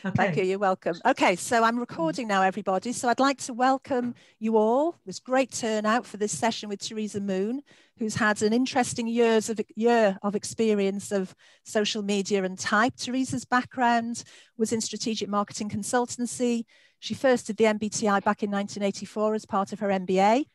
Thank you. You're welcome. Okay, so I'm recording now, everybody. So I'd like to welcome you all. There's great turnout for this session with Teresa Moon, who's had an interesting year of experience of social media and type. Teresa's background was in strategic marketing consultancy. She first did the MBTI back in 1984 as part of her MBA,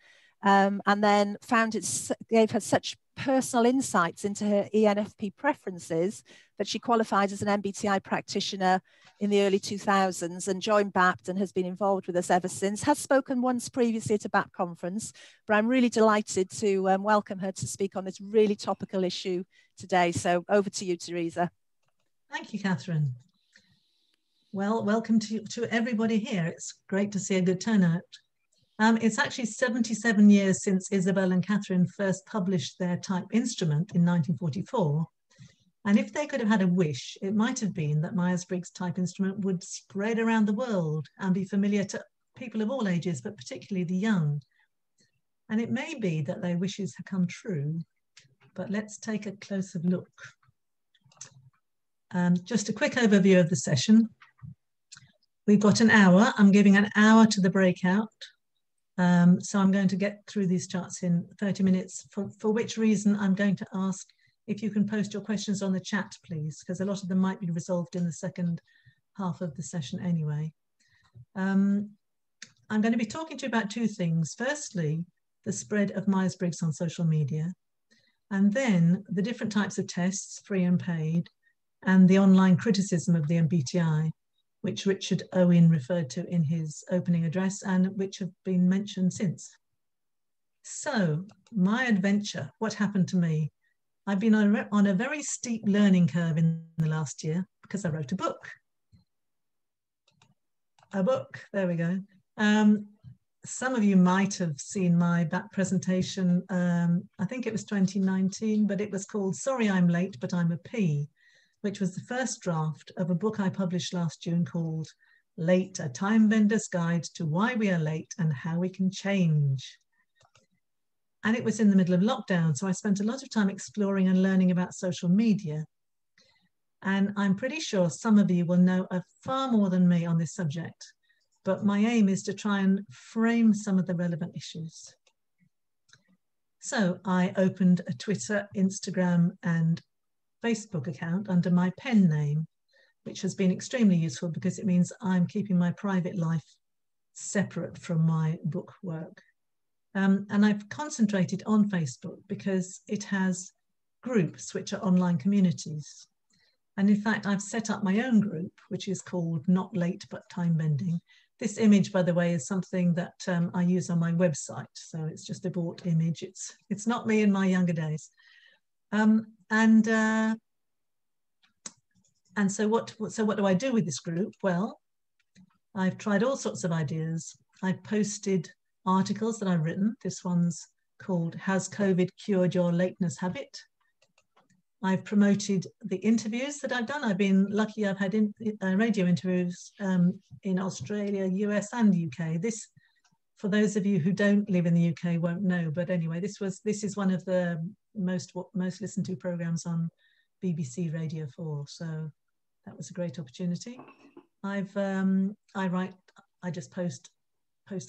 and then found it gave her such personal insights into her ENFP preferences that she qualified as an MBTI practitioner in the early 2000s and joined BAPT and has been involved with us ever since. Has spoken once previously at a BAPT conference, but I'm really delighted to welcome her to speak on this really topical issue today. So over to you, Teresa. Thank you, Catherine. Well, welcome to everybody here. It's great to see a good turnout. It's actually 77 years since Isabel and Catherine first published their type instrument in 1944. And if they could have had a wish, it might have been that Myers-Briggs type instrument would spread around the world and be familiar to people of all ages, but particularly the young. And it may be that their wishes have come true, but let's take a closer look. Just a quick overview of the session. We've got an hour. I'm giving an hour to the breakout. So I'm going to get through these charts in 30 minutes, for which reason I'm going to ask if you can post your questions on the chat, please, because a lot of them might be resolved in the second half of the session anyway. I'm going to be talking to you about two things. Firstly, the spread of Myers-Briggs on social media, and then the different types of tests, free and paid, and the online criticism of the MBTI, which Richard Owen referred to in his opening address and which have been mentioned since. So, my adventure, what happened to me? I've been on a very steep learning curve in the last year because I wrote a book. There we go. Some of you might have seen my back presentation. I think it was 2019, but it was called Sorry I'm Late, But I'm a P, which was the first draft of a book I published last June called Late, A Time Bender's Guide to Why We Are Late and How We Can Change. And it was in the middle of lockdown, so I spent a lot of time exploring and learning about social media. And I'm pretty sure some of you will know far more than me on this subject, but my aim is to try and frame some of the relevant issues. So I opened a Twitter, Instagram, and Facebook account under my pen name, which has been extremely useful because it means I'm keeping my private life separate from my book work. And I've concentrated on Facebook because it has groups which are online communities. And in fact, I've set up my own group, which is called Not Late But Time Bending. This image, by the way, is something that I use on my website. So it's just a bought image. It's not me in my younger days. And so what do I do with this group? Well, I've tried all sorts of ideas. I've posted articles that I've written. This one's called Has COVID Cured Your Lateness Habit? I've promoted the interviews that I've done. I've been lucky, I've had radio interviews in Australia, US and UK. This, for those of you who don't live in the UK, won't know, but anyway, this is one of the most listened to programs on BBC Radio 4, so that was a great opportunity. I just post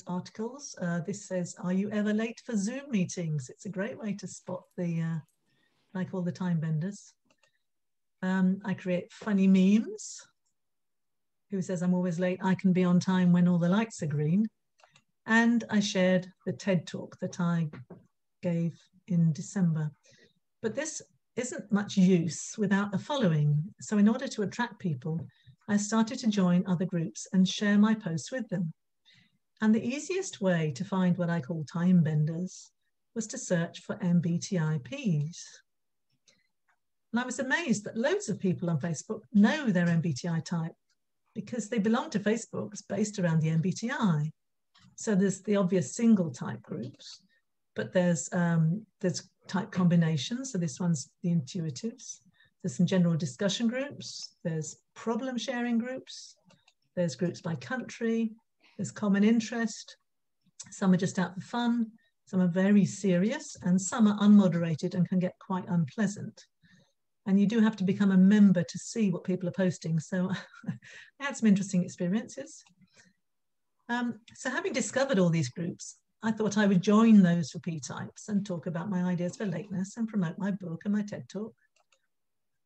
articles. This says, are you ever late for Zoom meetings? It's a great way to spot the, I call the time benders. I create funny memes. Who says I'm always late? I can be on time when all the lights are green. And I shared the TED talk that I gave in December. But this isn't much use without a following. So in order to attract people, I started to join other groups and share my posts with them. And the easiest way to find what I call time benders was to search for MBTIPs. And I was amazed that loads of people on Facebook know their MBTI type because they belong to Facebook's based around the MBTI. So there's the obvious single type groups, but there's type combinations. So this one's the intuitives. There's some general discussion groups. There's problem sharing groups. There's groups by country. There's common interest. Some are just out for fun. Some are very serious, and some are unmoderated and can get quite unpleasant. And you do have to become a member to see what people are posting. So I had some interesting experiences. So having discovered all these groups, I thought I would join those for P-types and talk about my ideas for lateness and promote my book and my TED Talk.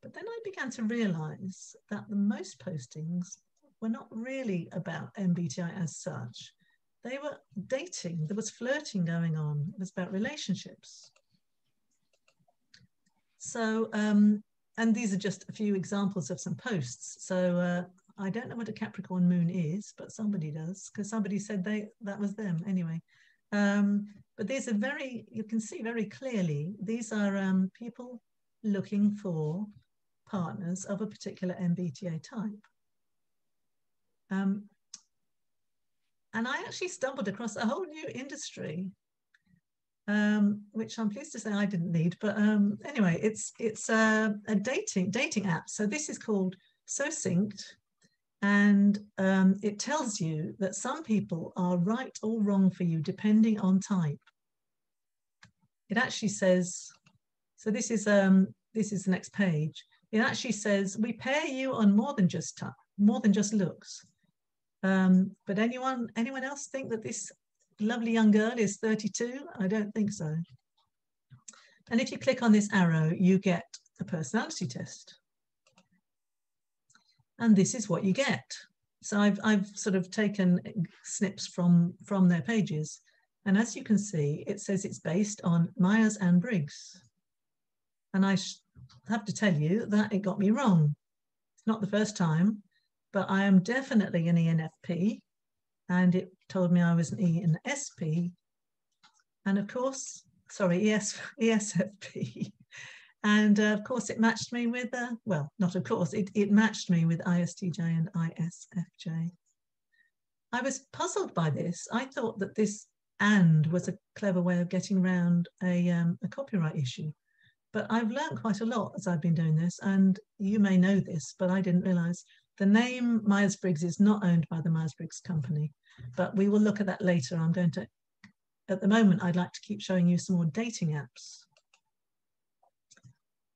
But then I began to realize that the most postings were not really about MBTI as such. They were dating, there was flirting going on, it was about relationships. So, and these are just a few examples of some posts. So I don't know what a Capricorn moon is, but somebody does, because somebody said that was them anyway. But these are very, you can see very clearly, these are people looking for partners of a particular MBTI type. And I actually stumbled across a whole new industry, which I'm pleased to say I didn't need. But anyway, it's a dating app. So this is called Sosync, and it tells you that some people are right or wrong for you depending on type. It actually says, so this is the next page. It actually says we pair you on more than just looks. But anyone else think that this lovely young girl is 32? I don't think so. And if you click on this arrow, you get a personality test. And this is what you get. So I've sort of taken snips from their pages. And as you can see, it says it's based on Myers and Briggs. And I have to tell you that it got me wrong. It's not the first time, but I am definitely an ENFP. And it told me I was an ENSP. And of course, sorry, ESFP. And of course, it matched me with, well, not of course, it matched me with ISTJ and ISFJ. I was puzzled by this. I thought that this "and" was a clever way of getting around a copyright issue. But I've learned quite a lot as I've been doing this, and you may know this, but I didn't realize the name Myers-Briggs is not owned by the Myers-Briggs company, but we will look at that later. I'm going to, at the moment, I'd like to keep showing you some more dating apps.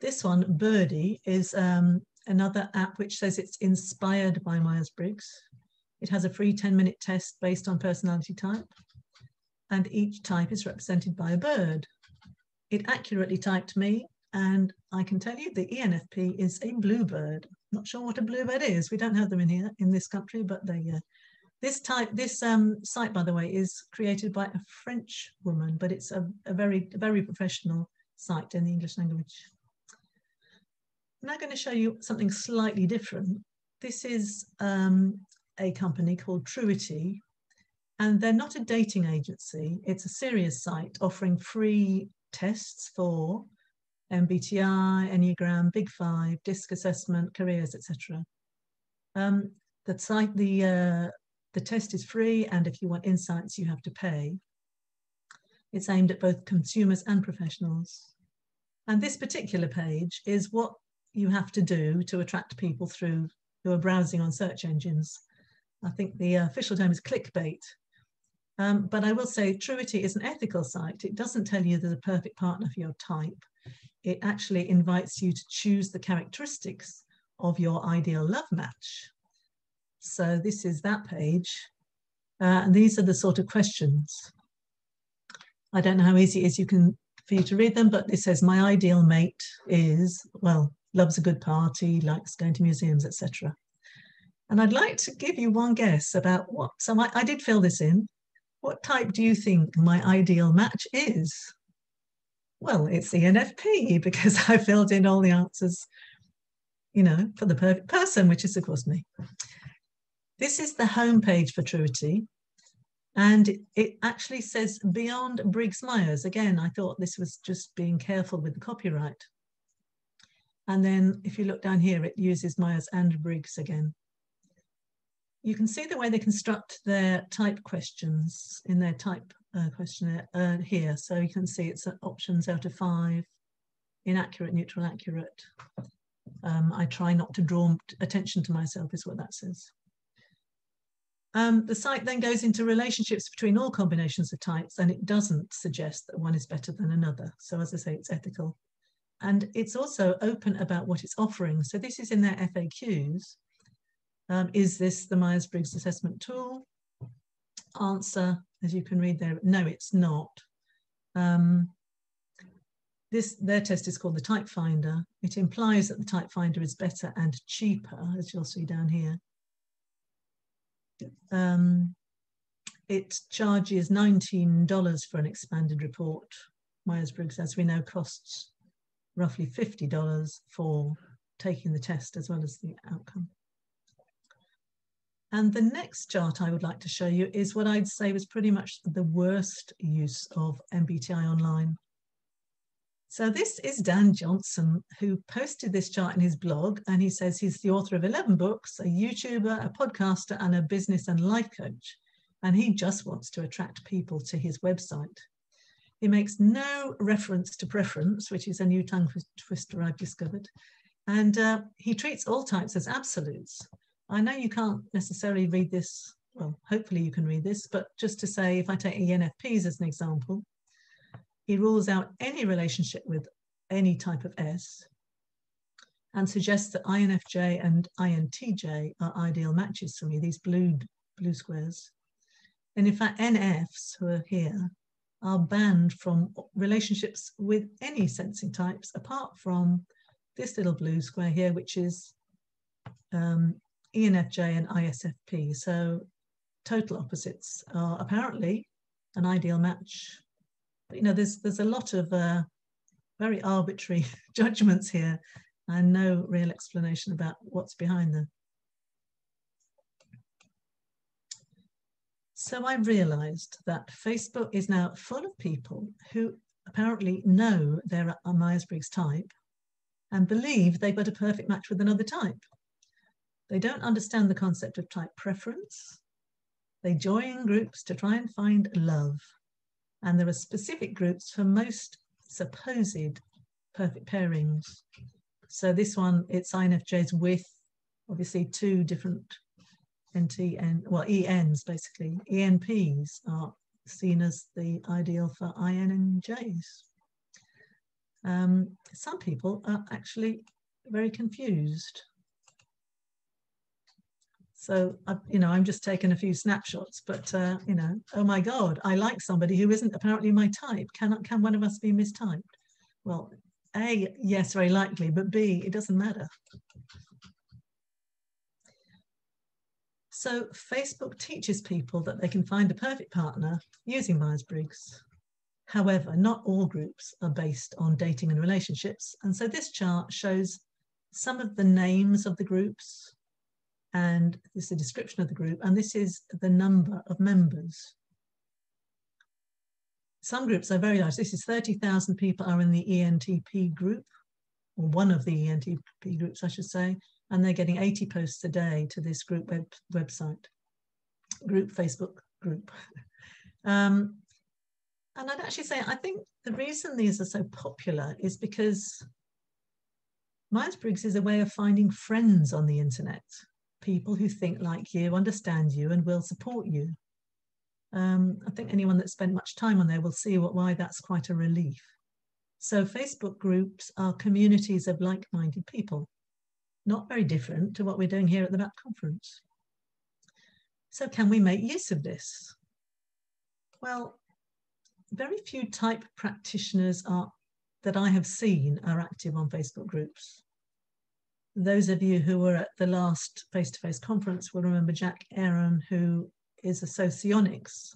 This one, Birdie, is another app which says it's inspired by Myers-Briggs. It has a free 10-minute test based on personality type, and each type is represented by a bird. It accurately typed me, and I can tell you the ENFP is a bluebird. Not sure what a bluebird is. We don't have them in here in this country, but they. This site, by the way, is created by a French woman, but it's a very professional site in the English language. I'm now going to show you something slightly different. This is a company called Truity, and they're not a dating agency. It's a serious site offering free tests for MBTI, Enneagram, Big Five, DISC assessment, careers, etc. The test is free, and if you want insights, you have to pay. It's aimed at both consumers and professionals. And this particular page is what you have to do to attract people through who are browsing on search engines. I think the official term is clickbait. But I will say Truity is an ethical site. It doesn't tell you there's a perfect partner for your type. It actually invites you to choose the characteristics of your ideal love match. So this is that page. And these are the sort of questions. I don't know how easy it is for you to read them, but it says my ideal mate is, well, loves a good party, likes going to museums, etc. And I'd like to give you one guess about what, so I did fill this in. What type do you think my ideal match is? Well, it's ENFP, because I filled in all the answers, you know, for the perfect person, which is of course me. This is the homepage for Truity, and it actually says beyond Briggs Myers. Again, I thought this was just being careful with the copyright. And then if you look down here, it uses Myers and Briggs again. You can see the way they construct their type questions in their type questionnaire here. So you can see it's options out of 5, inaccurate, neutral, accurate. I try not to draw attention to myself is what that says. The site then goes into relationships between all combinations of types, and it doesn't suggest that one is better than another. So as I say, it's ethical. And it's also open about what it's offering. So this is in their FAQs. Is this the Myers-Briggs assessment tool? Answer, as you can read there, no, it's not. Their test is called the Type Finder. It implies that the Type Finder is better and cheaper, as you'll see down here. It charges $19 for an expanded report. Myers-Briggs, as we know, costs roughly $50 for taking the test as well as the outcome. And the next chart I would like to show you is what I'd say was pretty much the worst use of MBTI online. So this is Dan Johnson, who posted this chart in his blog, and he says he's the author of 11 books, a YouTuber, a podcaster, and a business and life coach. And he just wants to attract people to his website. He makes no reference to preference, which is a new tongue twister I've discovered. And he treats all types as absolutes. I know you can't necessarily read this, well, hopefully you can read this, but just to say, if I take ENFPs as an example, he rules out any relationship with any type of S and suggests that INFJ and INTJ are ideal matches for me, these blue squares. And in fact, NFs, who are here, are banned from relationships with any sensing types apart from this little blue square here, which is ENFJ and ISFP. So total opposites are apparently an ideal match. But, you know, there's a lot of very arbitrary judgments here and no real explanation about what's behind them. So I realized that Facebook is now full of people who apparently know they're a Myers-Briggs type and believe they've got a perfect match with another type. They don't understand the concept of type preference. They join groups to try and find love. And there are specific groups for most supposed perfect pairings. So this one, it's INFJs with obviously two different ENs basically. ENPs are seen as the ideal for INFJs. Some people are actually very confused. So, I'm just taking a few snapshots, but, oh my God, I like somebody who isn't apparently my type. Can one of us be mistyped? Well, A, yes, very likely, but B, it doesn't matter. So Facebook teaches people that they can find a perfect partner using Myers-Briggs. However, not all groups are based on dating and relationships. And so this chart shows some of the names of the groups, and this is a description of the group, and this is the number of members. Some groups are very large. This is 30,000 people are in the ENTP group, or one of the ENTP groups, I should say, and they're getting 80 posts a day to this group Facebook group. And I'd actually say, I think the reason these are so popular is because Myers-Briggs is a way of finding friends on the internet. People who think like you, understand you, and will support you. I think anyone that's spent much time on there will see why that's quite a relief. So Facebook groups are communities of like-minded people, not very different to what we're doing here at the BAPT conference. So can we make use of this? Well, very few type practitioners that I have seen are active on Facebook groups. Those of you who were at the last face-to-face conference will remember Jack Aaron, who is a socionics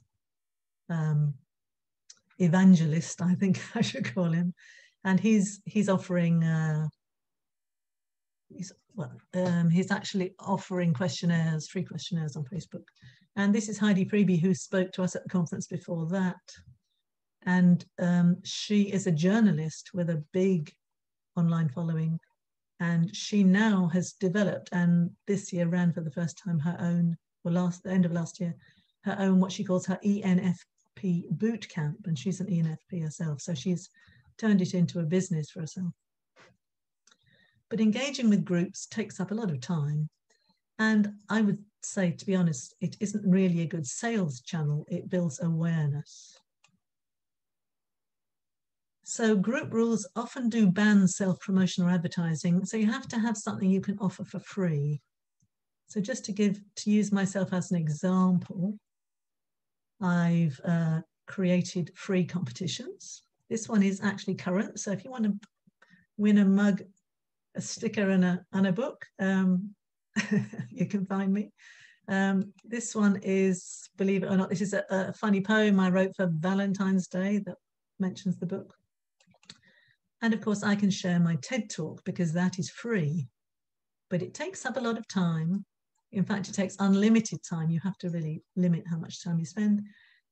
evangelist, I think I should call him. And he's offering, he's actually offering questionnaires, free questionnaires on Facebook. And this is Heidi Freeby, who spoke to us at the conference before that. And she is a journalist with a big online following. And she now has developed, and this year ran for the first time her own, the end of last year, her own, what she calls her ENFP boot camp. And she's an ENFP herself. So she's turned it into a business for herself. But engaging with groups takes up a lot of time. And I would say, to be honest, it isn't really a good sales channel. It builds awareness. So group rules often do ban self-promotion or advertising. So you have to have something you can offer for free. So just to use myself as an example, I've created free competitions. This one is actually current. So if you want to win a mug, a sticker and a book, you can find me. This one is, believe it or not, this is a funny poem I wrote for Valentine's Day that mentions the book. And of course, I can share my TED Talk because that is free, but it takes up a lot of time. In fact, it takes unlimited time. You have to really limit how much time you spend.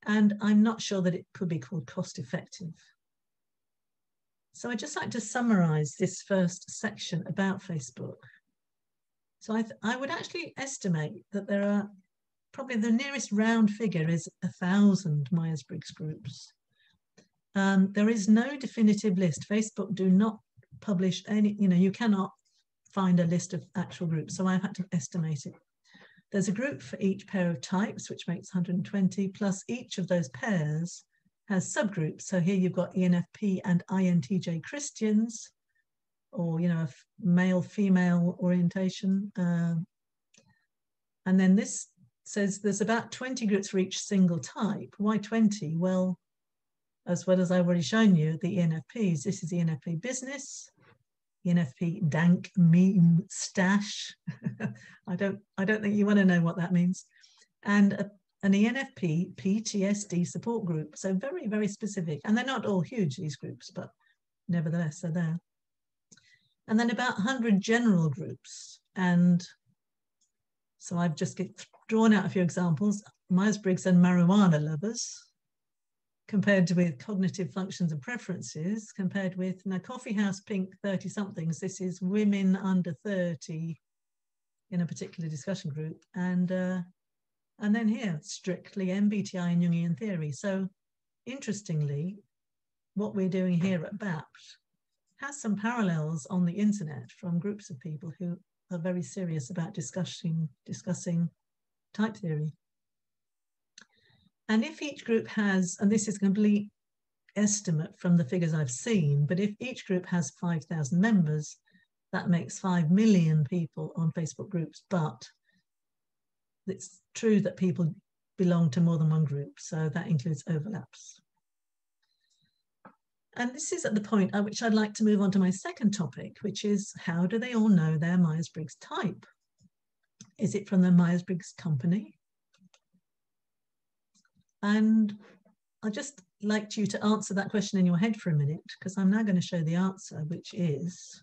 And I'm not sure that it could be called cost effective. So I'd just like to summarize this first section about Facebook. So I would actually estimate that there are probably the nearest round figure is 1,000 Myers-Briggs groups. There is no definitive list. Facebook do not publish any, you cannot find a list of actual groups. So I've had to estimate it. There's a group for each pair of types, which makes 120, plus each of those pairs has subgroups. So here you've got ENFP and INTJ Christians, or, a male-female orientation. And then this says there's about 20 groups for each single type. Why 20? Well, as well as I've already shown you, the ENFPs, this is ENFP business, ENFP dank meme stash. I don't think you want to know what that means. And an ENFP PTSD support group. So very, very specific. And they're not all huge, these groups, but nevertheless, they're there. And then about 100 general groups. And so I've just drawn out a few examples. Myers-Briggs and marijuana lovers, compared with cognitive functions and preferences, compared with, now Coffee House Pink 30-somethings, this is women under 30 in a particular discussion group. And then here, strictly MBTI and Jungian theory. So interestingly, what we're doing here at BAPT has some parallels on the internet from groups of people who are very serious about discussing type theory. And if each group has, and this is a complete estimate from the figures I've seen, but if each group has 5,000 members, that makes 5 million people on Facebook groups. But it's true that people belong to more than one group, so that includes overlaps. And this is at the point at which I'd like to move on to my second topic, which is how do they all know their Myers-Briggs type? Is it from the Myers-Briggs company? And I'd just like you to answer that question in your head for a minute, because I'm now going to show the answer, which is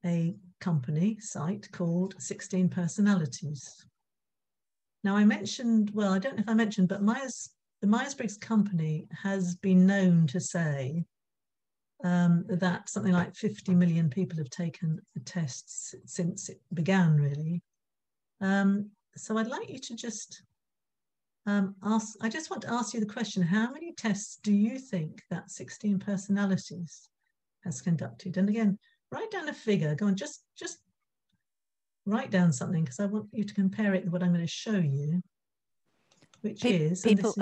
a company site called 16 Personalities. Now I mentioned, well, I don't know if I mentioned, but the Myers-Briggs company has been known to say that something like 50 million people have taken the tests since it began, really. So I'd like you to just I just want to ask you the question, how many tests do you think that 16 Personalities has conducted? And again, write down a figure. Go on, just write down something, because I want you to compare it with what I'm going to show you, which is... People,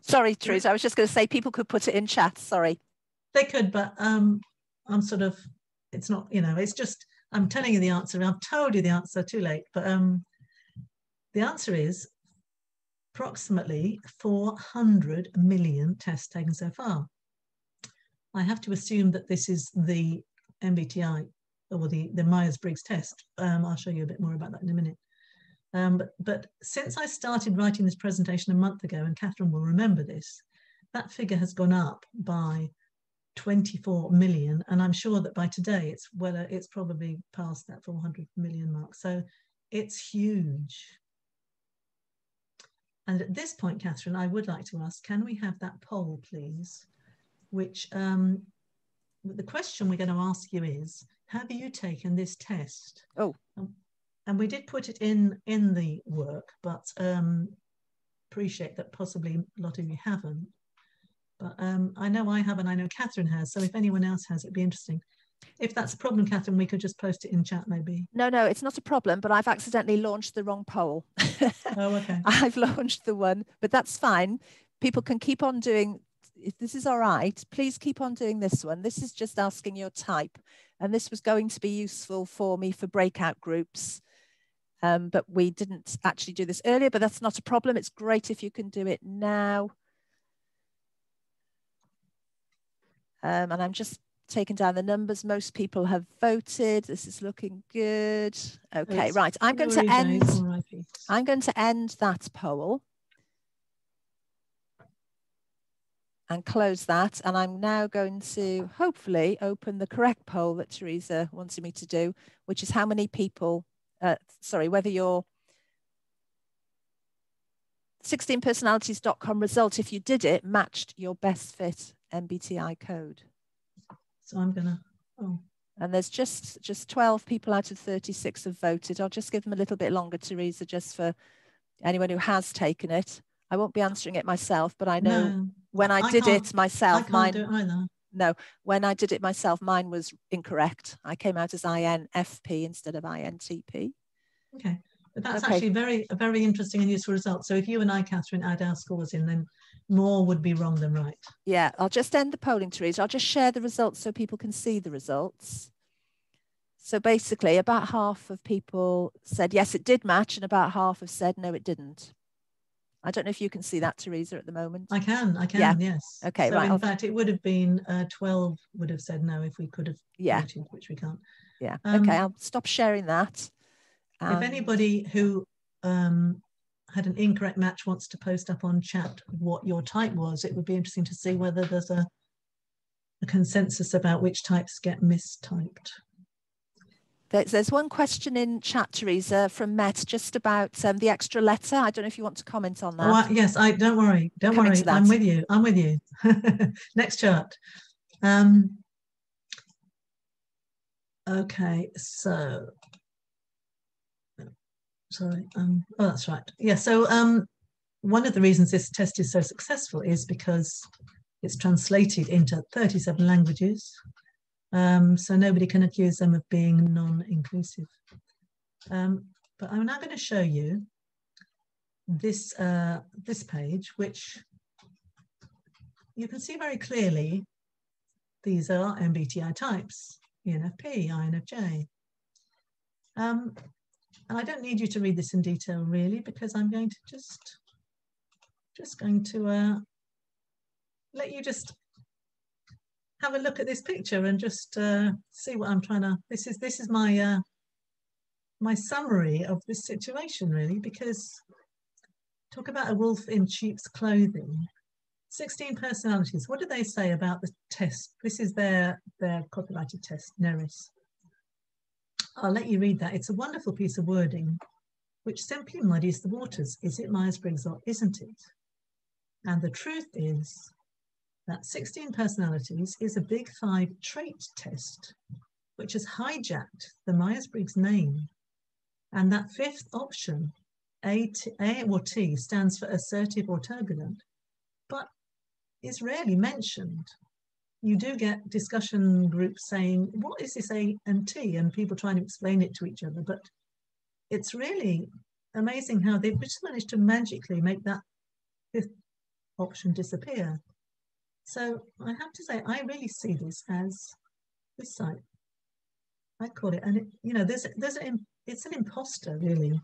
sorry, Teresa, I was just going to say people could put it in chat, sorry. They could, but I'm sort of, it's not, it's just, I'm telling you the answer. I've told you the answer, too late. But the answer is approximately 400 million tests taken so far. I have to assume that this is the MBTI or the Myers-Briggs test. I'll show you a bit more about that in a minute. But since I started writing this presentation a month ago, and Catherine will remember this, that figure has gone up by 24 million. And I'm sure that by today, it's probably past that 400 million mark. So it's huge. And at this point, Catherine, I would like to ask, can we have that poll, please? Which the question we're going to ask you is, have you taken this test? Oh. And we did put it in the work, but appreciate that possibly a lot of you haven't. But I know I have, and I know Catherine has. So if anyone else has, it'd be interesting. If that's a problem, Catherine, we could just post it in chat maybe. No, it's not a problem, but I've accidentally launched the wrong poll. Oh, okay. I've launched the one, but that's fine. People can keep on doing, if this is all right, please keep on doing this one. This is just asking your type. And this was going to be useful for me for breakout groups. But we didn't actually do this earlier, but that's not a problem. It's great if you can do it now. And I'm just taking down the numbers. Most people have voted. This is looking good. Okay, right. I'm going to end that poll and close that. And I'm now going to hopefully open the correct poll that Teresa wanted me to do, which is how many people, whether your 16personalities.com result, if you did it, matched your best fit MBTI code. So I'm gonna, And there's just 12 people out of 36 have voted. I'll just give them a little bit longer, Teresa, just for anyone who has taken it. I won't be answering it myself, but I know when I did it myself, mine do it either. No, when I did it myself, mine was incorrect. I came out as INFP instead of INTP. Okay, but that's actually a very interesting and useful result. So if you and I, Catherine, add our scores in, then more would be wrong than right. Yeah, I'll just end the polling, Teresa. I'll just share the results so people can see the results. So basically, about half of people said, yes, it did match, and about half have said, no, it didn't. I don't know if you can see that, Teresa, at the moment. I can, yeah. Yes. Okay, so right. In fact, it would have been 12 would have said no if we could have voted, which we can't. Yeah, okay, I'll stop sharing that. If anybody who had an incorrect match wants to post up on chat what your type was, it would be interesting to see whether there's a consensus about which types get mistyped. There's one question in chat, Teresa, from Met, just about the extra letter. I don't know if you want to comment on that. Oh, yes, don't worry. I'm with you. Next chart. Okay, so sorry. Oh, that's right. Yeah. So one of the reasons this test is so successful is because it's translated into 37 languages. So nobody can accuse them of being non-inclusive. But I'm now going to show you this this page, which you can see very clearly. These are MBTI types: ENFP, INFJ. And I don't need you to read this in detail, really, because I'm going to just going to let you just have a look at this picture and just see what I'm trying to. This is my my summary of this situation, really, because talk about a wolf in sheep's clothing. 16 personalities. What do they say about the test? This is their copyrighted test, Neris. I'll let you read that. It's a wonderful piece of wording which simply muddies the waters. Is it Myers-Briggs or isn't it? And the truth is that 16 personalities is a big 5 trait test, which has hijacked the Myers-Briggs name. And that fifth option, A or T, stands for assertive or turbulent, but is rarely mentioned. You do get discussion groups saying, what is this A and T? And people trying to explain it to each other. But it's really amazing how they've just managed to magically make that fifth option disappear. So I have to say, I really see this as this site. I call it, and it, it's an imposter, really.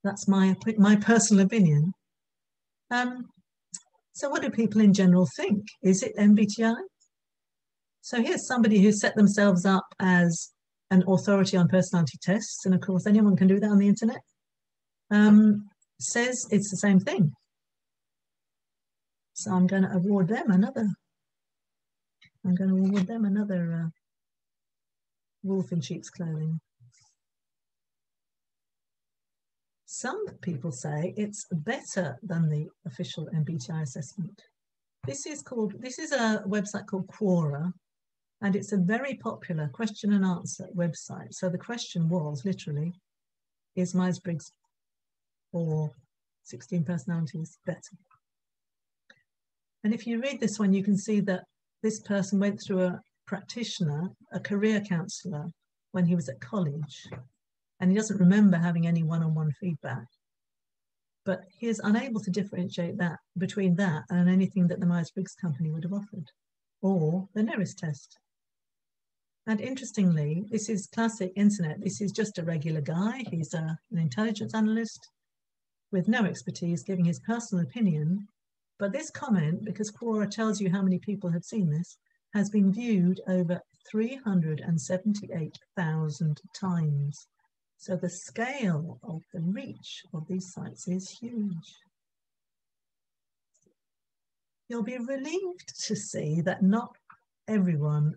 That's my personal opinion. So what do people in general think? Is it MBTI? So here's somebody who set themselves up as an authority on personality tests, and of course anyone can do that on the internet, says it's the same thing. So I'm going to award them another wolf in sheep's clothing. Some people say it's better than the official MBTI assessment. This is a website called Quora, and it's a very popular question and answer website. So the question was literally, is Myers-Briggs or 16 personalities better? And if you read this one, you can see that this person went through a practitioner, a career counsellor, when he was at college, and he doesn't remember having any one-on-one feedback. but he is unable to differentiate that between that and anything that the Myers-Briggs company would have offered, or the Neris test. And interestingly, this is classic internet. This is just a regular guy. He's an intelligence analyst with no expertise, giving his personal opinion. But this comment, because Quora tells you how many people have seen this, has been viewed over 378,000 times. So the scale of the reach of these sites is huge. You'll be relieved to see that not everyone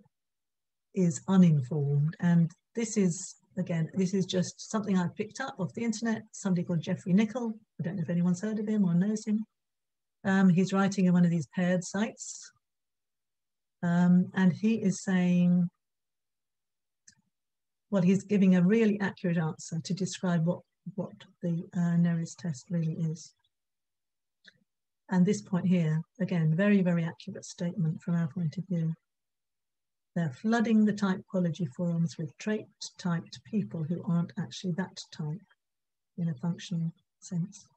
is uninformed. And this is, again, this is just something I picked up off the internet. Somebody called Jeffrey Nickel. I don't know if anyone's heard of him or knows him. He's writing in one of these paired sites. And he is saying, well, he's giving a really accurate answer to describe what the Neris test really is. And this point here, again, very, very accurate statement from our point of view. They're flooding the typology forums with trait-typed people who aren't actually that type in a functional sense.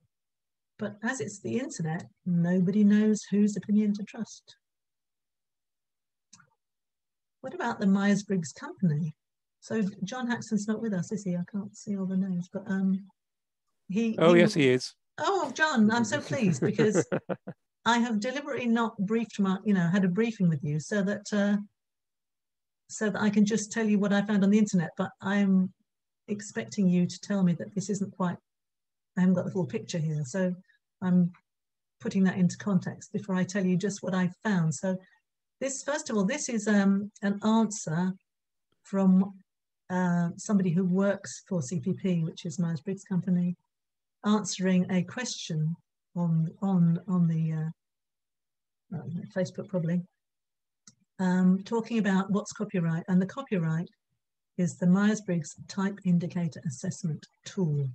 But as it's the internet, nobody knows whose opinion to trust. What about the Myers-Briggs company? So John Haxton's not with us, is he? I can't see all the names, but yes, he is. Oh, John, I'm so pleased, because I have deliberately not briefed had a briefing with you so that I can just tell you what I found on the internet. But I'm expecting you to tell me that this isn't quite, I haven't got the full picture here. So I'm putting that into context before I tell you just what I found. So this, first of all, this is an answer from somebody who works for CPP, which is Myers-Briggs company, answering a question on the Facebook probably, talking about what's copyright. And the copyright is the Myers-Briggs Type Indicator Assessment Tool.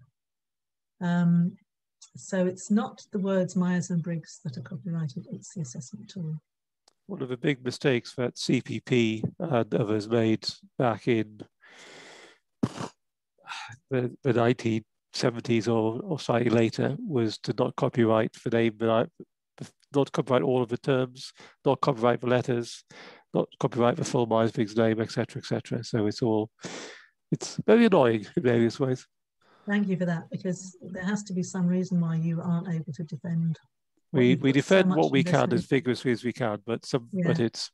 So it's not the words Myers and Briggs that are copyrighted, it's the assessment tool. One of the big mistakes that CPP and others made back in the 1970s or slightly later was to not copyright the name, not copyright all of the terms, not copyright the letters, not copyright the full Myers-Briggs name, etc., etc. So it's very annoying in various ways. Thank you for that, because there has to be some reason why you aren't able to defend. We defend what we can as vigorously as we can, but it's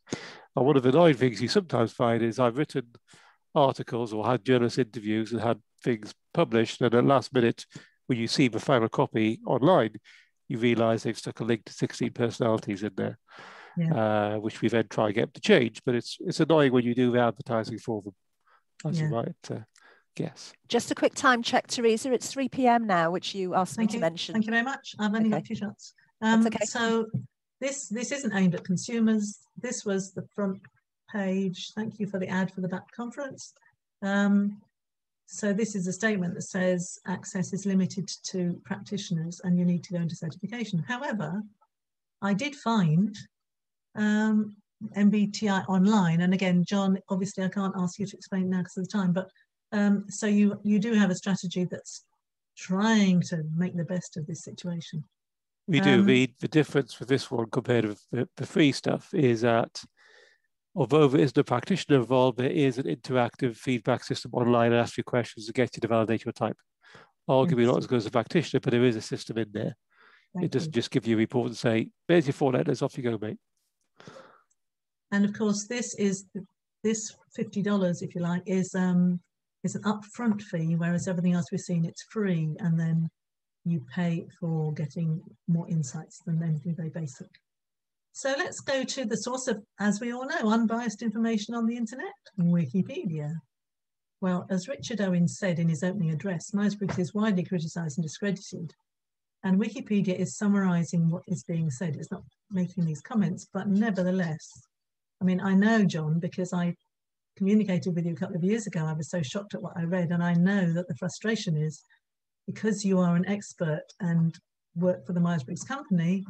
one of the annoying things you sometimes find is I've written articles or had journalist interviews and had things published, and at the last minute, when you see the final copy online, you realise they've stuck a link to 16 personalities in there, which we then try and get to change. But it's annoying when you do the advertising for them, as you might guess. Just a quick time check, Teresa. It's 3 p.m. now, which you asked me to mention. Thank you very much. I've only got 2 shots. Okay. So this isn't aimed at consumers. This was the front page. Thank you for the ad for the BAPT conference. So this is a statement that says access is limited to practitioners and you need to go into certification. However, I did find MBTI online, and again, John, obviously I can't ask you to explain now because of the time, but so you do have a strategy that's trying to make the best of this situation. We do. The difference with this one compared with the free stuff is that although there isn't a practitioner involved, there is an interactive feedback system online and ask you questions to get you to validate your type. Arguably not as good as a practitioner, but there is a system in there. It doesn't just give you a report and say, there's your 4 letters, off you go, mate. And of course, this $50, if you like, is an upfront fee, whereas everything else we've seen, it's free, and then you pay for getting more insights than anything very basic. So let's go to the source of, as we all know, unbiased information on the internet, Wikipedia. Well, as Richard Owen said in his opening address, Myers-Briggs is widely criticised and discredited, and Wikipedia is summarising what is being said. It's not making these comments, but nevertheless, I mean, I know, John, because I communicated with you a couple of years ago, I was so shocked at what I read, and I know that the frustration is because you are an expert and work for the Myers-Briggs company,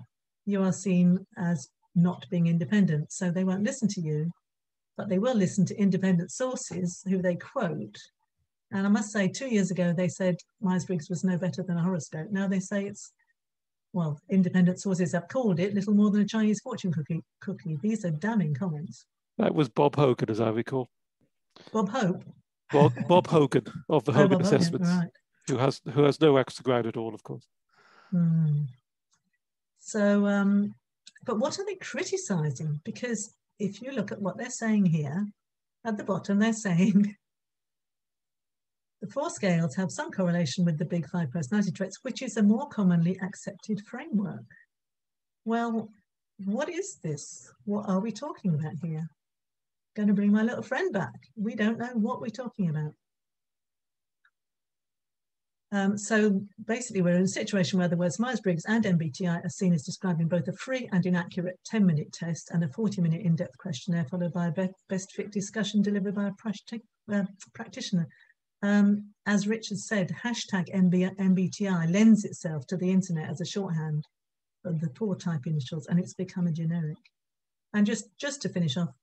you are seen as not being independent. So they won't listen to you, but they will listen to independent sources who they quote. And I must say, 2 years ago, they said Myers-Briggs was no better than a horoscope. Now they say it's, well, independent sources have called it little more than a Chinese fortune cookie. These are damning comments. That was Bob Hogan, as I recall. Bob Hope? Bob Hogan of the Hogan Assessments, right. who has no extra ground at all, of course. So, but what are they criticizing? Because if you look at what they're saying here, at the bottom, they're saying the 4 scales have some correlation with the big 5 personality traits, which is a more commonly accepted framework. Well, what is this? What are we talking about here? Going to bring my little friend back. We don't know what we're talking about. So basically, we're in a situation where the words Myers-Briggs and MBTI are seen as describing both a free and inaccurate 10-minute test and a 40-minute in-depth questionnaire, followed by a best fit discussion delivered by a practitioner. As Richard said, hashtag MBTI lends itself to the internet as a shorthand of the poor type initials, and it's become a generic. And just to finish off,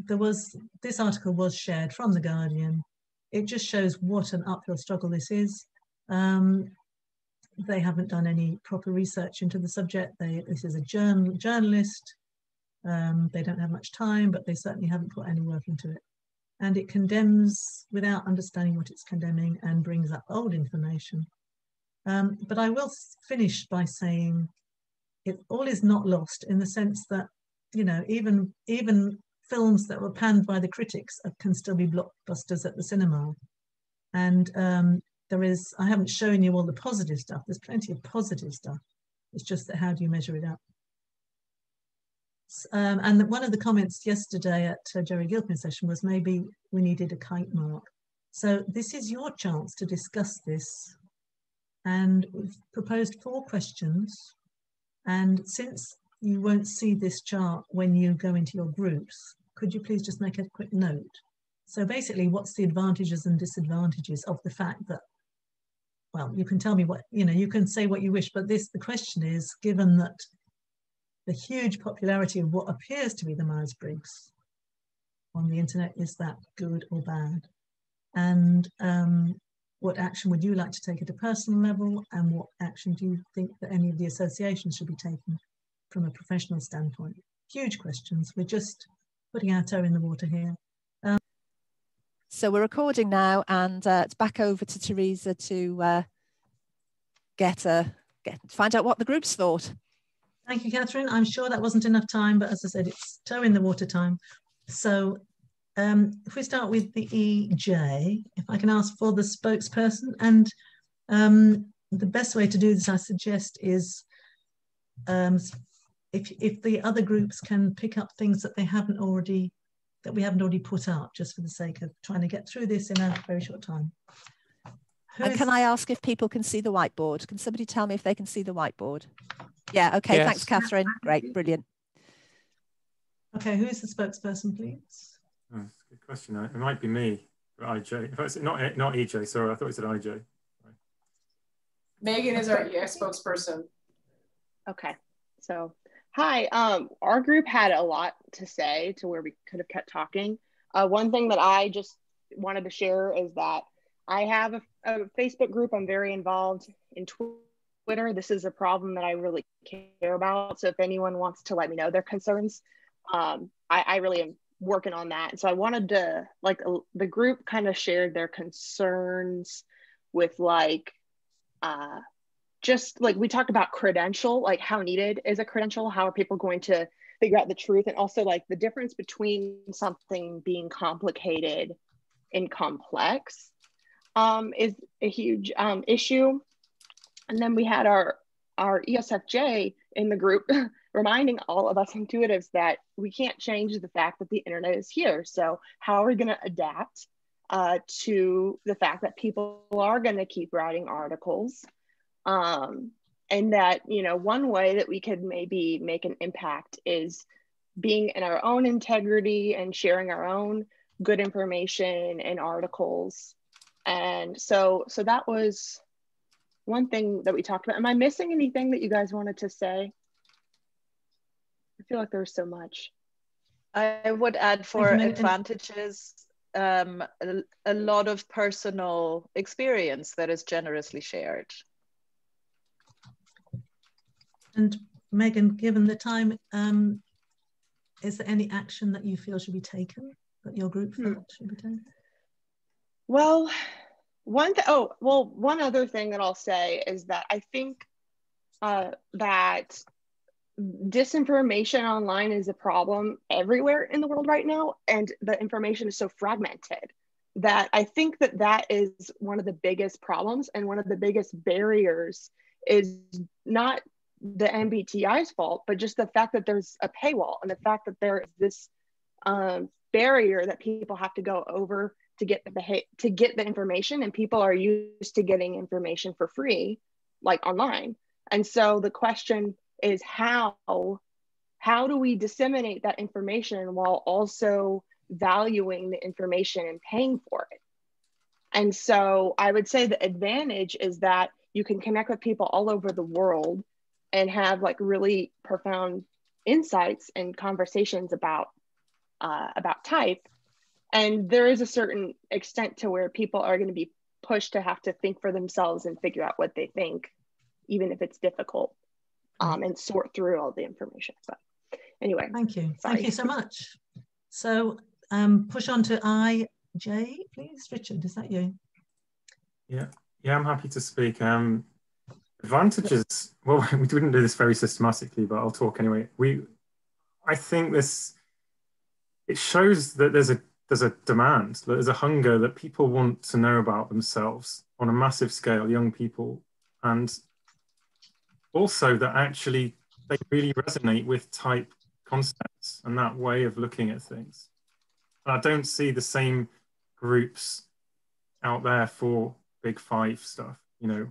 this article was shared from The Guardian. It just shows what an uphill struggle this is. They haven't done any proper research into the subject. This is a journalist. They don't have much time, but they certainly haven't put any work into it. And it condemns without understanding what it's condemning and brings up old information. But I will finish by saying it all is not lost in the sense that, you know, even films that were panned by the critics can still be blockbusters at the cinema. And I haven't shown you all the positive stuff. There's plenty of positive stuff. It's just that how do you measure it up? And one of the comments yesterday at Jerry Gilpin's session was maybe we needed a kite mark. So this is your chance to discuss this. And we've proposed 4 questions. And since you won't see this chart when you go into your groups, could you please just make a quick note? So basically, what's the advantages and disadvantages of the fact that, well, you can tell me what, you know, you can say what you wish, but the question is, given that the huge popularity of what appears to be the Myers-Briggs on the internet, is that good or bad? And what action would you like to take at a personal level? And what action do you think that any of the associations should be taking from a professional standpoint? Huge questions. We're just putting our toe in the water here. So we're recording now, and it's back over to Teresa to find out what the groups thought. Thank you, Catherine. I'm sure that wasn't enough time, but as I said, it's toe in the water time. So if we start with the EJ, if I can ask for the spokesperson, and the best way to do this, I suggest, is if the other groups can pick up things that we haven't already put up, just for the sake of trying to get through this in a very short time. And can I ask if people can see the whiteboard? Can somebody tell me if they can see the whiteboard? Yeah, okay, yes. Thanks, Catherine. Great, brilliant. Okay, who's the spokesperson, please? Oh, that's a good question. It might be me, IJ. If it's not EJ, sorry, I thought it said IJ. Sorry. Megan is our spokesperson. Okay, so hi. Our group had a lot to say to where we could have kept talking. One thing that I just wanted to share is that I have a Facebook group. I'm very involved in Twitter. This is a problem that I really care about. So if anyone wants to let me know their concerns, I really am working on that. And so I wanted to, like, the group kind of shared their concerns with, like, just like we talked about credential, like how needed is a credential? How are people going to figure out the truth? And also, like, the difference between something being complicated and complex is a huge issue. And then we had our ESFJ in the group reminding all of us intuitives that we can't change the fact that the internet is here. So how are we going to adapt to the fact that people are going to keep writing articles? And that, you know, one way that we could maybe make an impact is being in our own integrity and sharing our own good information and articles. And so that was one thing that we talked about. Am I missing anything that you guys wanted to say? I feel like there's so much. I would add for advantages, a lot of personal experience that is generously shared. And Megan, given the time, is there any action that you feel should be taken, that your group felt should be taken? Well, one other thing that I'll say is that I think that disinformation online is a problem everywhere in the world right now, and the information is so fragmented that I think that that is one of the biggest problems, and one of the biggest barriers is not the MBTI's fault, but just the fact that there's a paywall, and the fact that there is this barrier that people have to go over to get the information, and people are used to getting information for free, like online. And so the question is how do we disseminate that information while also valuing the information and paying for it? And so I would say the advantage is that you can connect with people all over the world and have like really profound insights and conversations about type. And there is a certain extent to where people are going to be pushed to have to think for themselves and figure out what they think, even if it's difficult, and sort through all the information. But anyway, thank you. Sorry. Thank you so much. So push on to IJ, please. Richard, is that you? Yeah, I'm happy to speak. Advantages, well, we didn't do this very systematically, but I'll talk anyway. I think it shows that there's a demand, that there's a hunger, that people want to know about themselves on a massive scale, young people, and also that actually they really resonate with type concepts and that way of looking at things. And I don't see the same groups out there for big five stuff, you know.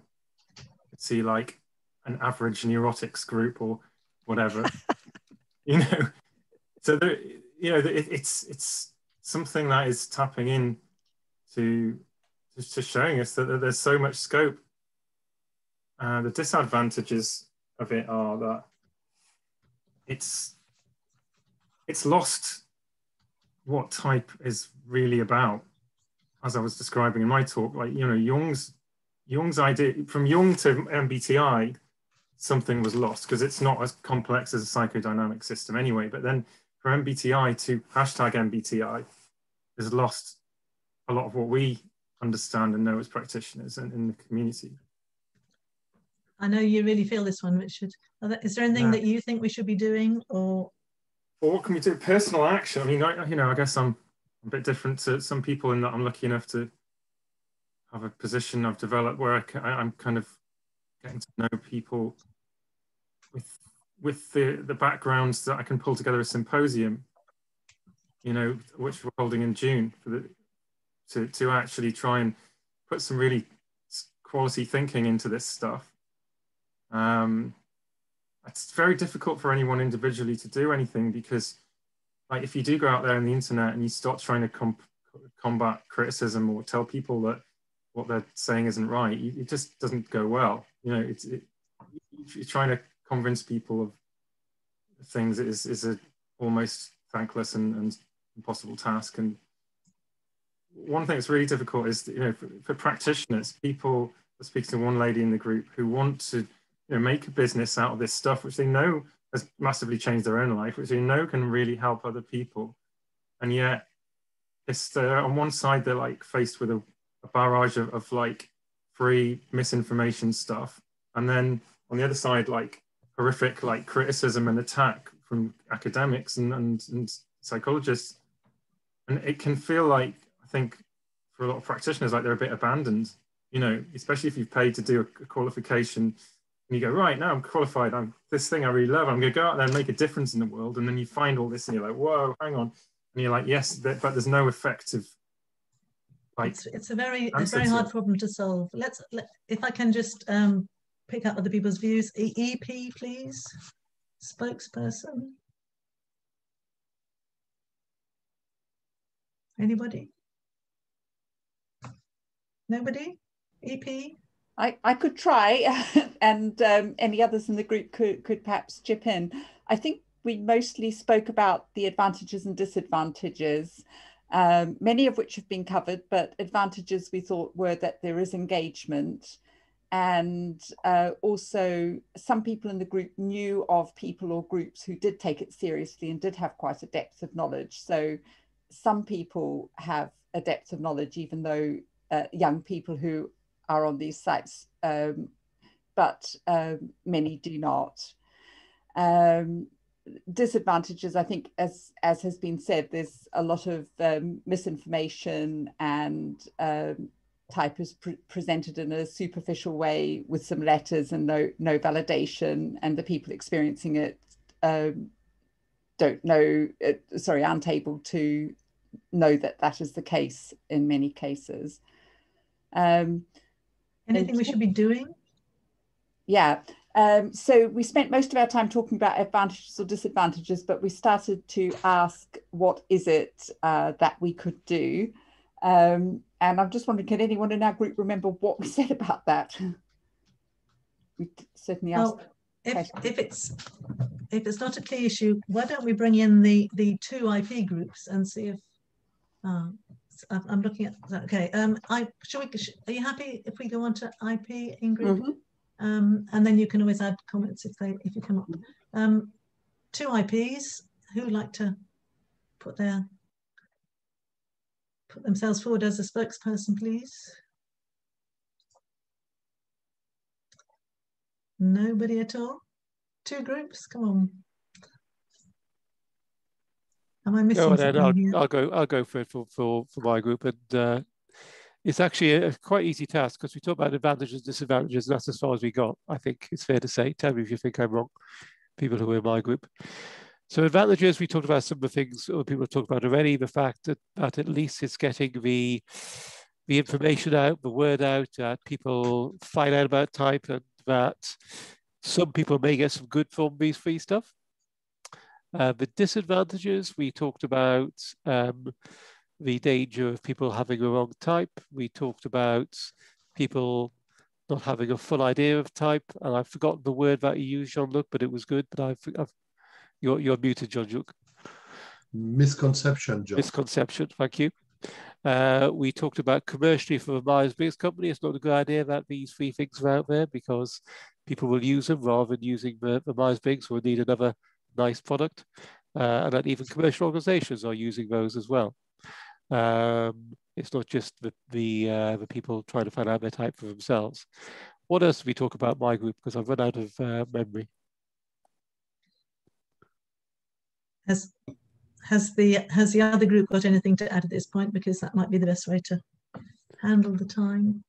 See like an average neurotics group or whatever, you know. So there, you know, it's something that is tapping in to showing us that there's so much scope. The disadvantages of it are that it's lost what type is really about, as I was describing in my talk. Like, you know, Jung's idea, from Jung to MBTI, something was lost because it's not as complex as a psychodynamic system anyway. But then from MBTI to #MBTI has lost a lot of what we understand and know as practitioners and in the community. I know you really feel this one, Richard. Is there anything that you think we should be doing, or? Well, what can we do? Personal action. I mean, I guess I'm a bit different to some people in that I'm lucky enough to have a position I've developed where I'm kind of getting to know people with the backgrounds that I can pull together a symposium, you know, which we're holding in June to actually try and put some really quality thinking into this stuff. It's very difficult for anyone individually to do anything, because like if you do go out there on the internet and you start trying to combat criticism or tell people that what they're saying isn't right, it just doesn't go well. You know, you're trying to convince people of things is a almost thankless and impossible task. And one thing that's really difficult is, you know, for practitioners, people, I speak to one lady in the group who want to, you know, make a business out of this stuff, which they know has massively changed their own life, which they know can really help other people. And yet it's on one side, they're like faced with a barrage of like free misinformation stuff, and then on the other side, like horrific like criticism and attack from academics and psychologists. And it can feel like, I think for a lot of practitioners, like they're a bit abandoned, you know, especially if you've paid to do a qualification and you go, right, now I'm qualified, this thing I really love, I'm gonna go out there and make a difference in the world. And then you find all this and you're like, whoa, hang on. And you're like, yes, but there's no effective. Like, it's a very hard problem to solve. If I can just pick up other people's views. EP, please. Spokesperson. Anybody? Nobody? EP? I could try, and any others in the group could perhaps chip in. I think we mostly spoke about the advantages and disadvantages. many of which have been covered, but advantages we thought were that there is engagement. And also some people in the group knew of people or groups who did take it seriously and did have quite a depth of knowledge. So some people have a depth of knowledge, even though young people who are on these sites, but many do not. Disadvantages, I think, as has been said, there's a lot of misinformation, and type is presented in a superficial way with some letters and no validation, and the people experiencing it don't know, aren't able to know that that is the case in many cases. Anything we should be doing? Yeah. So we spent most of our time talking about advantages or disadvantages, but we started to ask, what is it that we could do? And I'm just wondering, can anyone in our group remember what we said about that? We certainly asked. Well, if it's not a key issue, why don't we bring in the two IP groups and see if I'm looking at that. Okay. Are you happy if we go on to IP, Ingrid? Mm-hmm. And then you can always add comments if you come up. Two IPs. Who would like to put themselves forward as a spokesperson, please? Nobody at all? Two groups? Come on. Am I missing something here? I'll go for it for my group, and it's actually a quite easy task because we talk about advantages, disadvantages, and that's as far as we got. I think it's fair to say. Tell me if you think I'm wrong, people who are in my group. So advantages, we talked about some of the things other people have talked about already. The fact that at least it's getting the information out, the word out, that people find out about type, and that some people may get some good from these free stuff. The disadvantages, we talked about the danger of people having a wrong type. We talked about people not having a full idea of type, and I've forgotten the word that you used, Jean-Luc, but it was good. But you're muted, Jean-Luc. Misconception, John. Misconception, thank you. We talked about commercially for a Myers-Briggs company. It's not a good idea that these three things are out there because people will use them rather than using the Myers-Briggs, who will need another nice product, and that even commercial organizations are using those as well. It's not just the people trying to find out their type for themselves. What else did we talk about my group? Because I've run out of memory. Has the other group got anything to add at this point? Because that might be the best way to handle the time.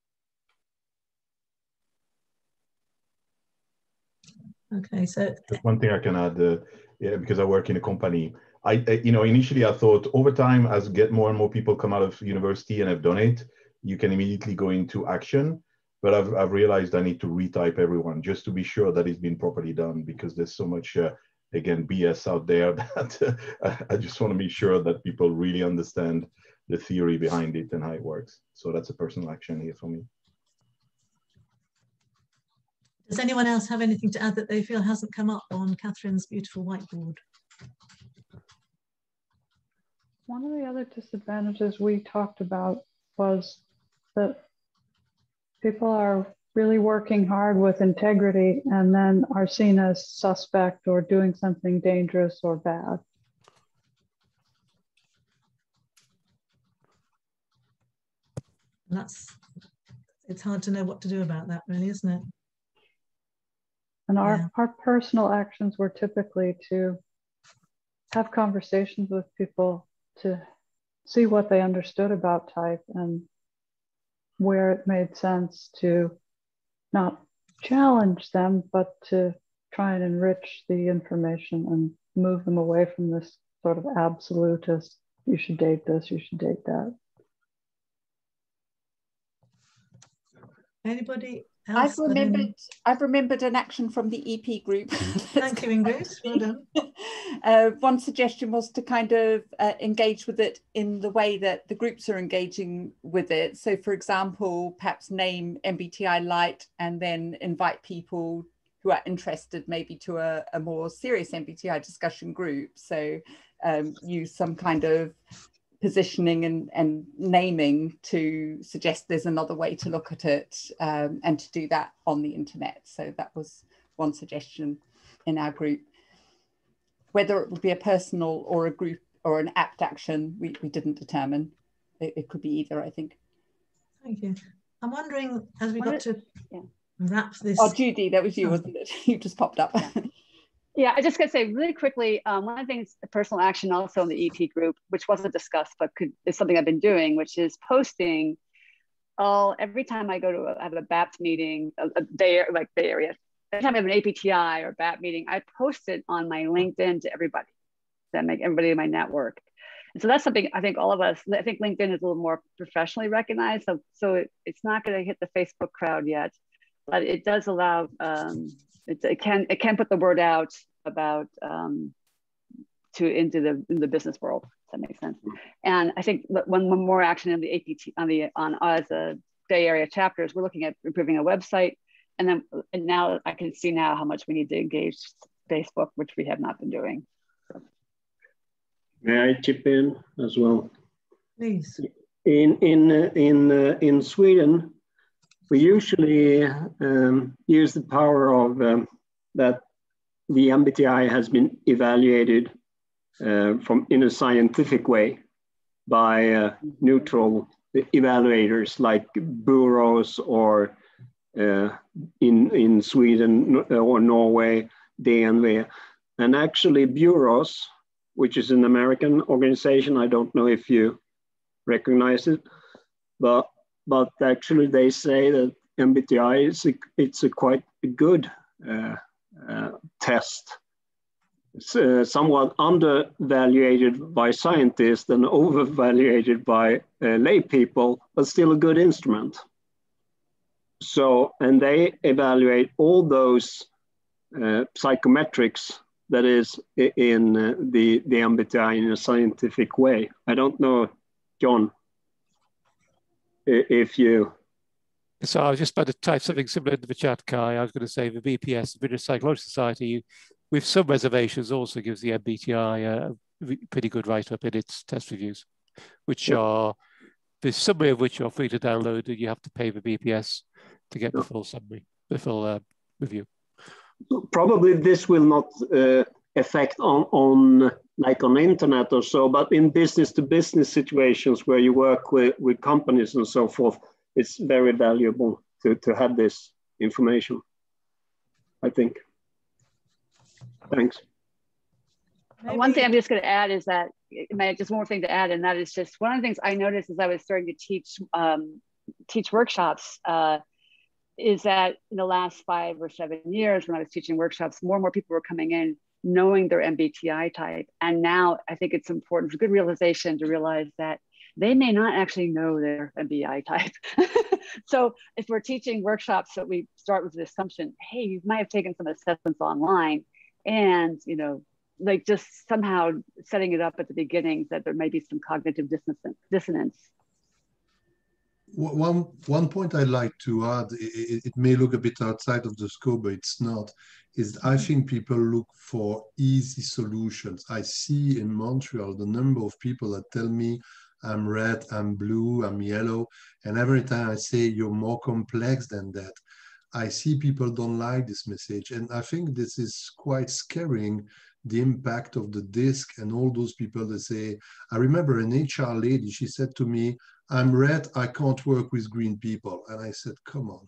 Okay, so just one thing I can add, yeah, because I work in a company. Initially I thought over time, as get more and more people come out of university and have done it, you can immediately go into action. But I've realized I need to retype everyone just to be sure that it's been properly done, because there's so much, again, BS out there that I just want to be sure that people really understand the theory behind it and how it works. So that's a personal action here for me. Does anyone else have anything to add that they feel hasn't come up on Catherine's beautiful whiteboard? One of the other disadvantages we talked about was that people are really working hard with integrity and then are seen as suspect or doing something dangerous or bad. It's hard to know what to do about that, really, isn't it? And our personal actions were typically to have conversations with people to see what they understood about type and where it made sense to not challenge them, but to try and enrich the information and move them away from this sort of absolutist, you should date this, you should date that. Anybody else? I've remembered an action from the EP group. Thank you, Ingrid. Well done. One suggestion was to kind of engage with it in the way that the groups are engaging with it. So, for example, perhaps name MBTI Light and then invite people who are interested maybe to a more serious MBTI discussion group. So use some kind of positioning and naming to suggest there's another way to look at it, and to do that on the internet. So that was one suggestion in our group. Whether it would be a personal or a group or an apt action, we didn't determine. It could be either, I think. Thank you. I'm wondering, as we got to wrap this. Oh, Judy, that was you, wasn't it? You just popped up. Yeah, I just gotta say really quickly, one of the things, personal action also in the EP group, which wasn't discussed, but is something I've been doing, which is posting every time I go to have a BAPT meeting, Bay Area, every time I have an APTI or BAPT meeting, I post it on my LinkedIn to everybody, that make everybody in my network. And so that's something I think all of us, I think LinkedIn is a little more professionally recognized. So it's not gonna hit the Facebook crowd yet, but it does allow, it can put the word out about into the business world. If that makes sense. And I think one more action in the APT on as a Bay Area chapters, we're looking at improving a website, and now I can see now how much we need to engage Facebook, which we have not been doing. So. May I chip in as well? Please. In Sweden, we usually use the power of that the MBTI has been evaluated in a scientific way by neutral evaluators like bureaus, or in Sweden or Norway, DNV. And actually bureaus, which is an American organization, I don't know if you recognize it, but actually they say that MBTI it's a quite good test. It's somewhat undervaluated by scientists and overvaluated by lay people, but still a good instrument. So, and they evaluate all those psychometrics that is in the MBTI in a scientific way. I don't know, John, if you... So I was just about to type something similar into the chat, Kai. I was going to say the BPS, the British Psychological Society, with some reservations, also gives the MBTI a pretty good write-up in its test reviews, which are, the summary of which are free to download, and you have to pay the BPS to get the full summary, the full review. Probably this will not affect on like on internet or so, but in business-to-business situations where you work with companies and so forth, it's very valuable to have this information, I think. Thanks. Maybe. One thing I'm just going to add is that, just one more thing to add, and that is just one of the things I noticed as I was starting to teach workshops, is that in the last 5 or 7 years when I was teaching workshops, more and more people were coming in knowing their MBTI type. And now I think it's important, for good realization, to realize that they may not actually know their MBTI type. So if we're teaching workshops, that we start with the assumption, hey, you might have taken some assessments online, and like just somehow setting it up at the beginning that there may be some cognitive dissonance. One point I'd like to add, it may look a bit outside of the scope, but it's not, is I think people look for easy solutions. I see in Montreal the number of people that tell me, I'm red, I'm blue, I'm yellow. And every time I say you're more complex than that, I see people don't like this message. And I think this is quite scaring, the impact of the DISC and all those people that say, I remember an HR lady, she said to me, I'm red, I can't work with green people. And I said, come on.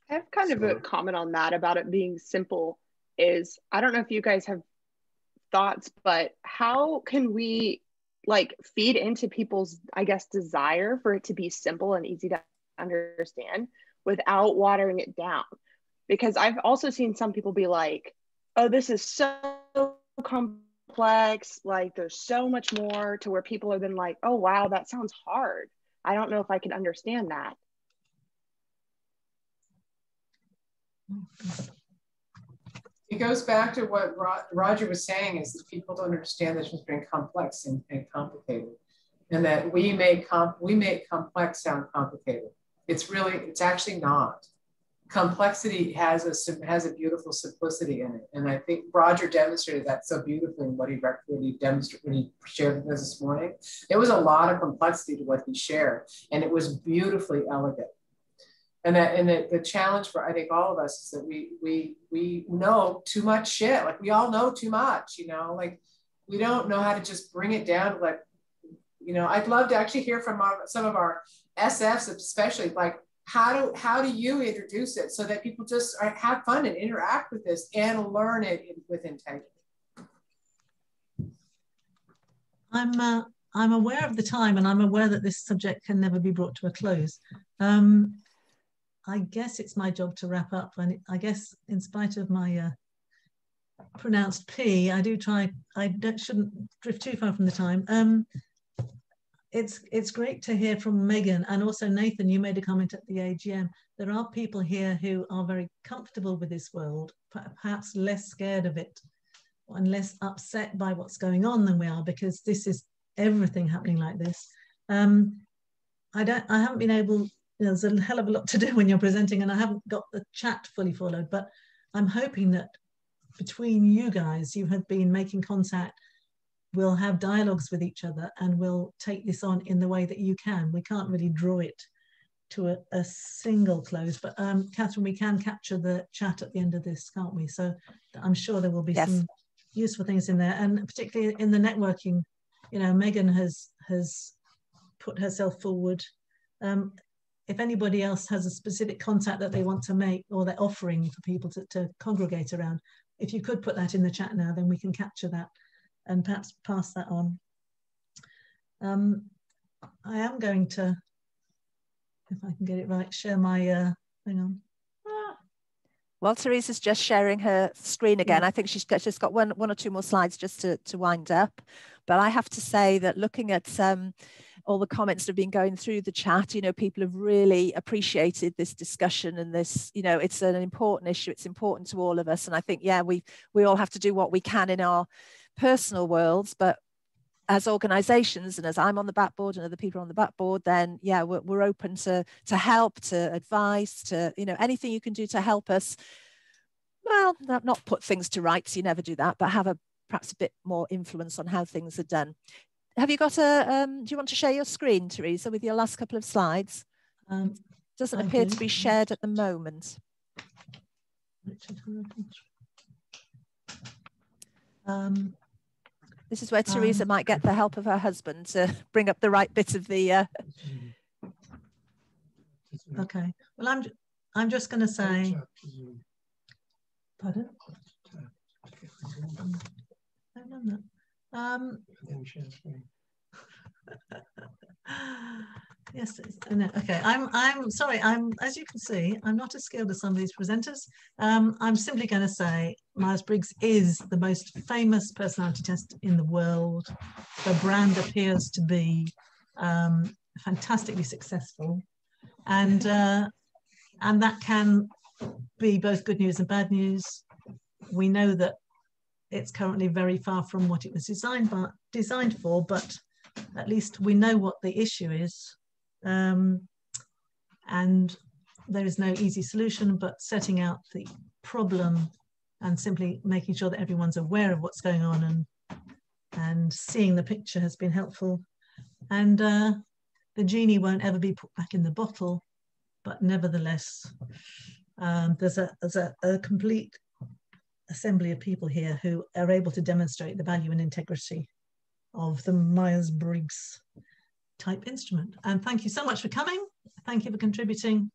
I have kind of a comment on that about it being simple is, I don't know if you guys have thoughts, but how can we like feed into people's, I guess, desire for it to be simple and easy to understand without watering it down? Because I've also seen some people be like, oh, this is so complex, like there's so much more, to where people have been like, oh wow, that sounds hard, I don't know if I can understand that. It goes back to what Roger was saying, is that people don't understand this as being complex and complicated, and that we make complex sound complicated. It's actually not. complexity has a beautiful simplicity in it. And I think Roger demonstrated that so beautifully in what he demonstrated when he shared with us this morning. There was a lot of complexity to what he shared, and it was beautifully elegant. And the challenge for, I think, all of us is that we know too much shit. Like, we all know too much, you know, like we don't know how to just bring it down. Like, you know, I'd love to actually hear from some of our SFs, especially, like, how do you introduce it so that people just have fun and interact with this and learn it with integrity? I'm aware of the time, and I'm aware that this subject can never be brought to a close. I guess it's my job to wrap up, and I guess in spite of my pronounced P, I do try. Shouldn't drift too far from the time. It's great to hear from Megan, and also Nathan, you made a comment at the AGM. There are people here who are very comfortable with this world, perhaps less scared of it and less upset by what's going on than we are, because this is everything happening like this. I haven't been able, there's a hell of a lot to do when you're presenting, and I haven't got the chat fully followed, but I'm hoping that between you guys, you have been making contact. We'll have dialogues with each other, and we'll take this on in the way that you can. We can't really draw it to a single close, but Catherine, we can capture the chat at the end of this, can't we? So I'm sure there will be some useful things in there, and particularly in the networking. You know, Megan has put herself forward. If anybody else has a specific contact that they want to make, or they're offering for people to congregate around, if you could put that in the chat now, then we can capture that and perhaps pass that on. I am going to, if I can get it right, share my, hang on. Well, Teresa's just sharing her screen again. I think she's just got one or two more slides just to wind up. But I have to say that looking at all the comments that have been going through the chat, you know, people have really appreciated this discussion, and this, you know, it's an important issue. It's important to all of us. And I think, yeah, we all have to do what we can in our personal worlds, but as organizations, and as I'm on the BAPT board and other people on the BAPT board, then yeah, we're open to help, to advice, to, you know, anything you can do to help us, well, not put things to rights, you never do that, but have perhaps a bit more influence on how things are done. Have you got do you want to share your screen, Teresa, with your last couple of slides? Doesn't appear to be shared at the moment. This is where Teresa might get the help of her husband to bring up the right bit of the. Okay. Well, I'm just going to say. Pardon? I've done that. Yes. No, okay. I'm sorry. As you can see, I'm not as skilled as some of these presenters. I'm simply going to say Myers-Briggs is the most famous personality test in the world. The brand appears to be fantastically successful, and that can be both good news and bad news. We know that it's currently very far from what it was designed for, but at least we know what the issue is. And there is no easy solution, but setting out the problem and simply making sure that everyone's aware of what's going on and seeing the picture has been helpful. And the genie won't ever be put back in the bottle, but nevertheless, there's a complete assembly of people here who are able to demonstrate the value and integrity of the Myers-Briggs type instrument. And thank you so much for coming. Thank you for contributing,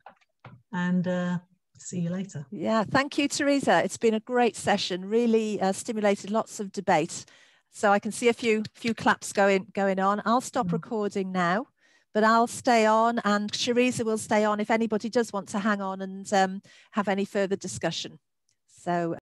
and see you later. Yeah, thank you, Teresa. It's been a great session, really stimulated lots of debate. So I can see a few claps going on. I'll stop recording now, but I'll stay on, and Teresa will stay on if anybody does want to hang on and have any further discussion. So